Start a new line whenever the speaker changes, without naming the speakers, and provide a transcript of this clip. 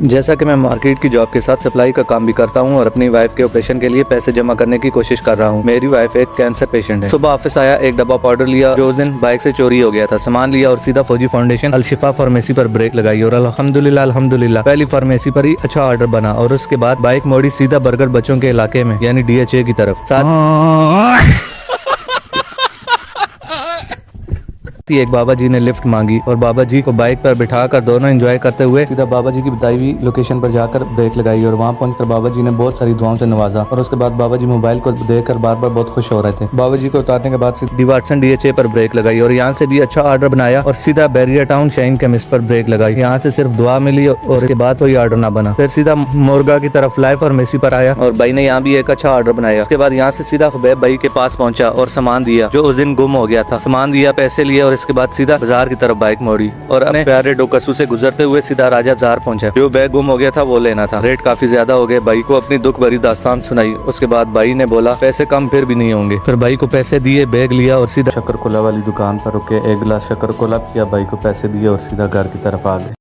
जैसा कि मैं मार्केट की जॉब के साथ सप्लाई का काम भी करता हूं और अपनी वाइफ के ऑपरेशन के लिए पैसे जमा करने की कोशिश कर रहा हूं। मेरी वाइफ एक कैंसर पेशेंट है। सुबह ऑफिस आया, एक डब्बा पाउडर लिया जो उस दिन बाइक से चोरी हो गया था। सामान लिया और सीधा फौजी फाउंडेशन अल-शिफा फार्मेसी पर ब्रेक लगाई और अल्हम्दुलिल्लाह पहली फार्मेसी पर ही अच्छा ऑर्डर बना और उसके बाद बाइक मोड़ी सीधा बर्गर बच्चों के इलाके में यानी DHA की तरफ। साथ एक बाबा जी ने लिफ्ट मांगी और बाबा जी को बाइक पर बिठाकर दोनों एंजॉय करते हुए सीधा बाबा जी की बताई हुई लोकेशन पर जाकर ब्रेक लगाई और वहां पहुंचकर बाबा जी ने बहुत सारी दुआओं से नवाजा और उसके बाद बाबा जी मोबाइल को देखकर बार बार बहुत खुश हो रहे थे। बाबा जी को उतारने के बाद सीधा वाटसन DHA पर ब्रेक लगाई और यहाँ से भी अच्छा ऑर्डर बनाया और सीधा बैरियर टाउन शाइन केमिस्ट पर ब्रेक लगाई। यहाँ से सिर्फ दुआ मिली और उसके बाद कोई ऑर्डर ना बना। फिर सीधा मोरगा की तरफ लाइफ फार्मेसी पर आया और भाई ने यहाँ भी एक अच्छा ऑर्डर बनाया। उसके बाद यहाँ से सीधा हुबैब भाई के पास पहुंचा और सामान दिया जो उस दिन गुम हो गया था। सामान दिया, पैसे लिए और इसके बाद सीधा बाजार की तरफ बाइक मोड़ी और अपने प्यारे डोकसू से गुजरते हुए सीधा राजा बाजार पहुंचा। जो बैग गुम हो गया था वो लेना था। रेट काफी ज्यादा हो गए। भाई को अपनी दुख भरी दास्तान सुनाई। उसके बाद भाई ने बोला पैसे कम फिर भी नहीं होंगे। फिर भाई को पैसे दिए, बैग लिया और सीधा शक्कर कोला वाली दुकान पर रुके, एक गिलास शक्कर कोला पिया, भाई को पैसे दिए और सीधा घर की तरफ आ गए।